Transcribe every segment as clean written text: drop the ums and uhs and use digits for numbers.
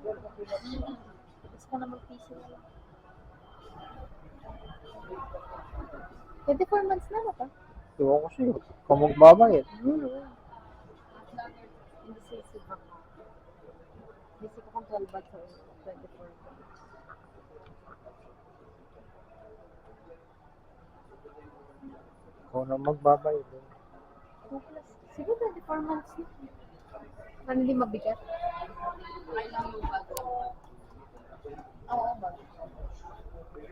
Gusto ko na mag-PC na lang. 24 months na ba ka? Iwan ko sa'yo. Kung magbabayad. Hindi sisip ako. Hindi ko kung 12 months or 24 months. Ikaw na magbabayad. Sige, 24 months na. Ano hindi mabigat? Oo ba?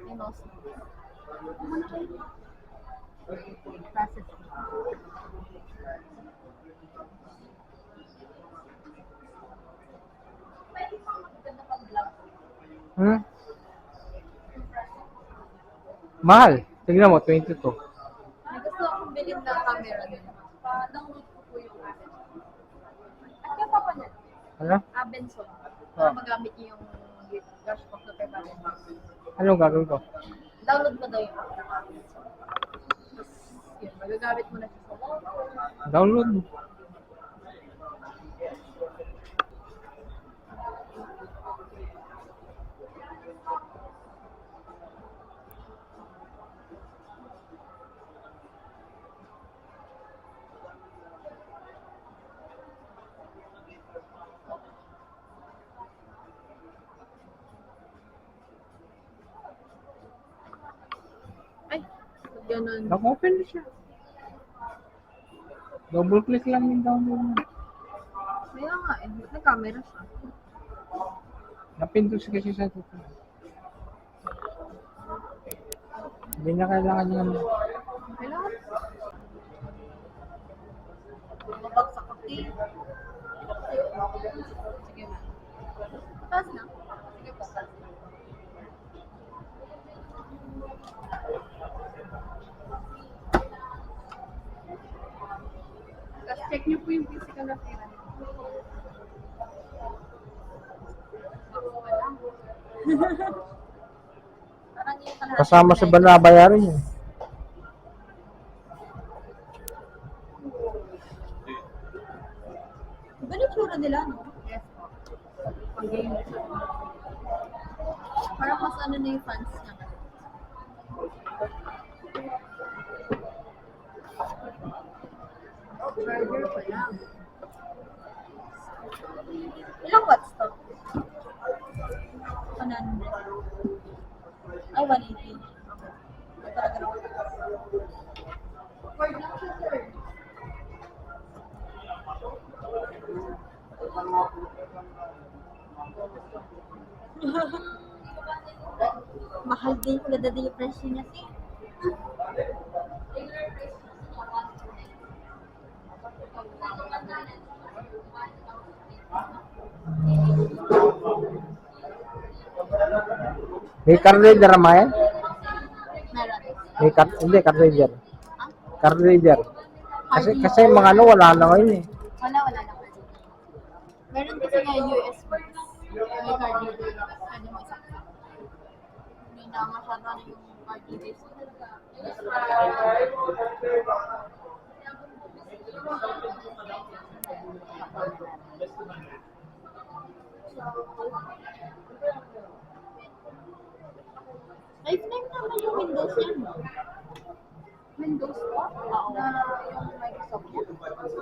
May mouse na. Process. Mahal. Tignan mo, 22. May gusto akong bilhin na camera din. Pa-download ko po yung akin. At yung papa niya? Ano? Benson. Para magamit niyo yung cash box na 500. Ano gagawin ko? Download mo daw yung app. Tapos, yun, magagamit mo na siya sa wall. Download mo. Ay, ganun. Naka-open na siya. Double click lang yung download mo. Kaya nga eh, may camera siya. Napindot siya kasi sa tuto. Hindi na kailangan yung Kailangan. Mabagsak ako eh. Sige na. Patas na. Sige, patas. Tapos check niyo po yung physical appearance. Parang yung kalahati kasama na sa yun. banabayaran niya. Iba na tsura nila, no? Yes po. Pag-game. Parang mas ano na yung fans niya. Charger pa lang. Ilang watts to? 100. Ay, 180. Okay. Talaga naman. Word lang siya, sir. Mahal din. Ganda din yung presyo niya, sir. May card reader naman yan? Meron. May card, hindi, card reader. Ah? Card reader. Kasi mga ano, wala na ngayon eh. Wala na card reader. Meron kasi nga USB. May card reader. Pwede mo isaksak. Hindi na masyado na yung card reader. Lifetime naman yung Windows yan. Windows po? Oo. Na yung Microsoft yan?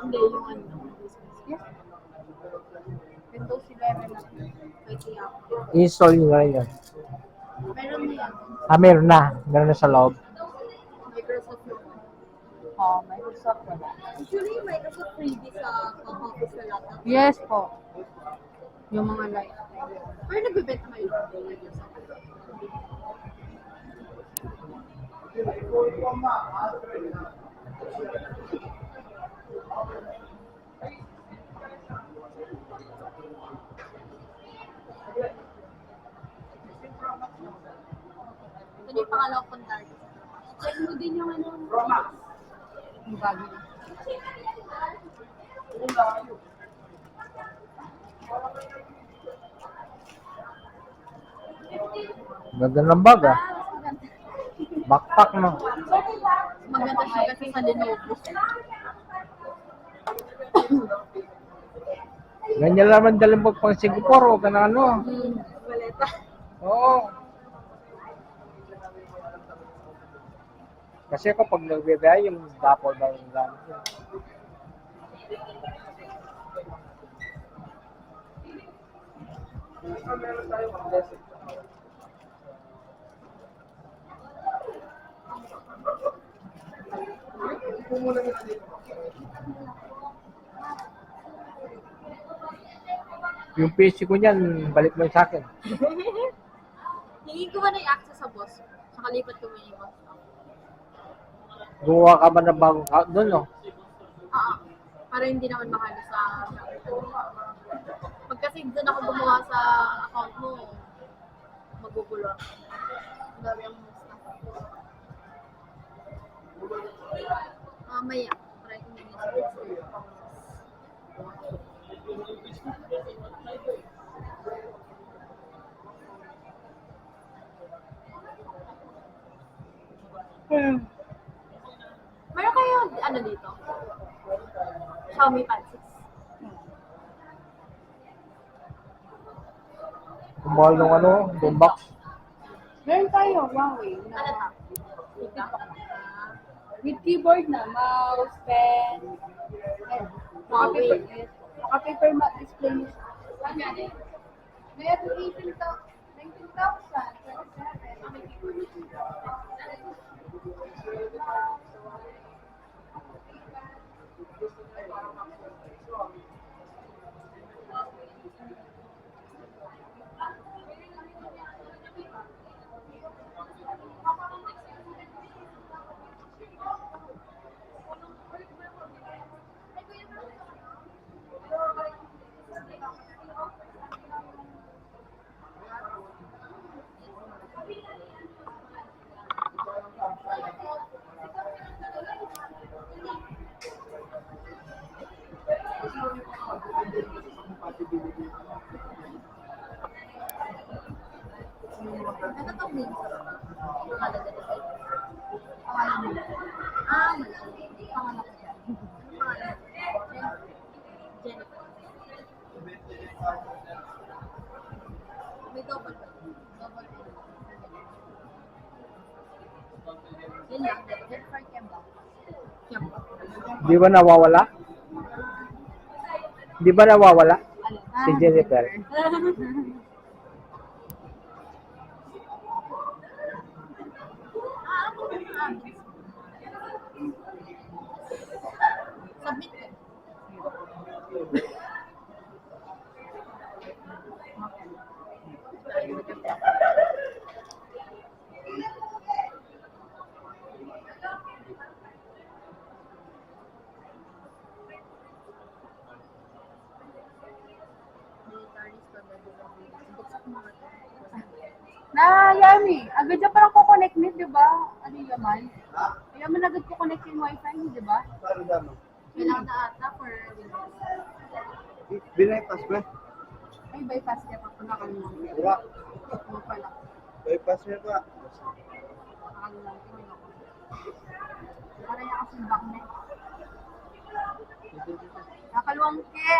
Hindi, yung ano. Yes. Windows 11 na. Pwede ako. I-install nyo na rin yan. Meron na yan. Meron na. Meron na sa loob. Microsoft yun. Oo, Microsoft wala. Usually, Microsoft freebie sa office na laptop. Yes po. Yung mga light. Pero nagbibenta kayo ng Microsoft. Ito yung pangalawang punta. Check mo din yung ano. Yung bagay. Ganda ng bag ah. Backpack no. Maganda siya kasi sa Lenovo. Ganyan naman dalhin mo pang Singapore o ka na ano. Maleta. Oo. Kasi ako pag nagbibiyay, yung dapol daw yung gamit yun. Yung PC ko niyan, balik mo yun sa akin. Hingin ko ba na yung access sa boss? Saka lipat ko mo yung boss. Gumawa ka ba ng bagong account doon, no? Oo. Para hindi naman makano sa... Pag kasi doon ako gumawa sa account mo, magugulo. Ang dami ang stuff. Mamaya, try ko nyo sa Meron kayo, ano dito? Xiaomi Pad 6. Ang mahal ng ano, boombox. Meron tayo, Huawei. Ano Na, ta? Dito? with keyboard na, mouse, pen, and Huawei. naka-paper matte display niya. Meron 19,000. Ano tong name sa baba? Pangalan na dito. Pangalan mo. Ah, mali. Pangalan ko dyan. Ano pangalan? Jennifer. May double ba? Double N. Yun lang. Jennifer Kemba. Kemba. Di ba nawawala? Di ba nawawala? Si Ah, Jennifer. Submit ko. Military stability. Buksan mo nga ito. Na, Yami, agad dyan parang kukonect nit, di ba? Ano yung yaman? Yaman agad kukonect yung wifi niyo, di ba? Kailangan na ata for Windows. Binaypas ba? Ay, bypass niya pa kung nakalimutan. Wala. Ano pala? Bypass niya pa. Nakalimutan ko yun ako. Para niya kasi back na. Nakaluwang ke.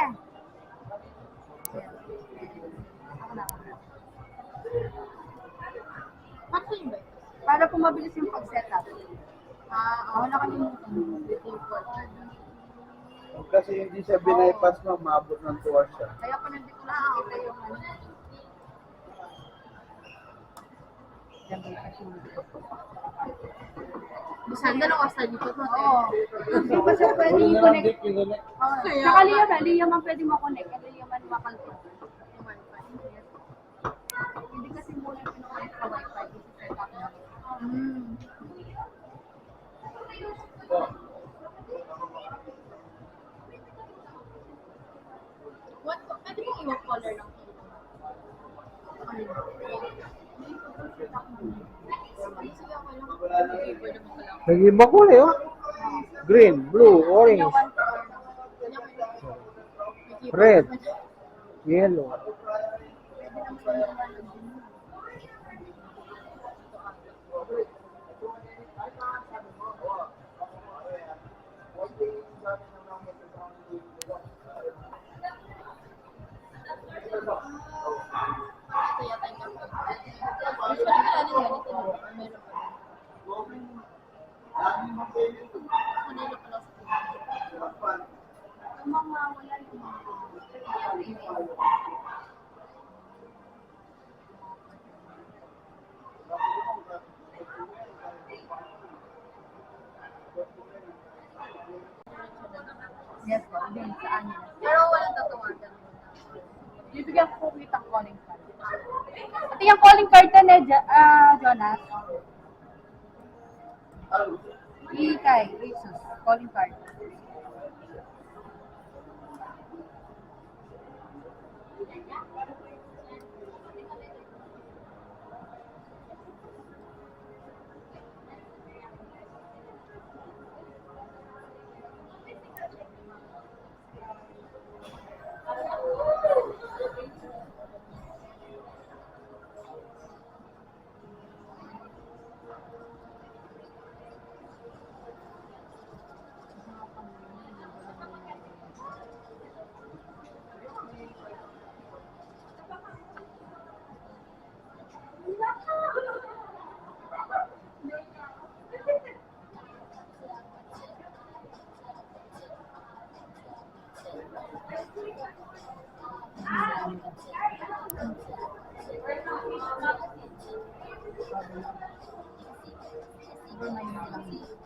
Ako na. Ano yun ba? Para po mabilis yung pag-setup. Ah, Ako nakalimutan. default. Kasi hindi siya binaypass mo, maabot ng 2 hours siya. Kaya pa nandito ko nakikita yung ano. Yan, bypass yung Bisan dalawa sa dito to. Oo. Hindi pa siya pwede i-connect. Oo. Kaya- Saka Liam man pwede makonect. At Liam man makalpot. Yung wifi. Hindi kasi muna yung pinoconnect sa wifi. Set up na. Hmm. What? Pwede mong iwag color lang. Ano? Sige, okay lang. Favor naman ko lang. Nag-iba kulay, oh. Green, blue, orange, red, yellow. nila. Pero walang tatawagan. Bibigyan ko ulit ang calling card. Ito yung calling card na ni Jonas. Ikay, Jesus, calling card. Sabi na yun lang.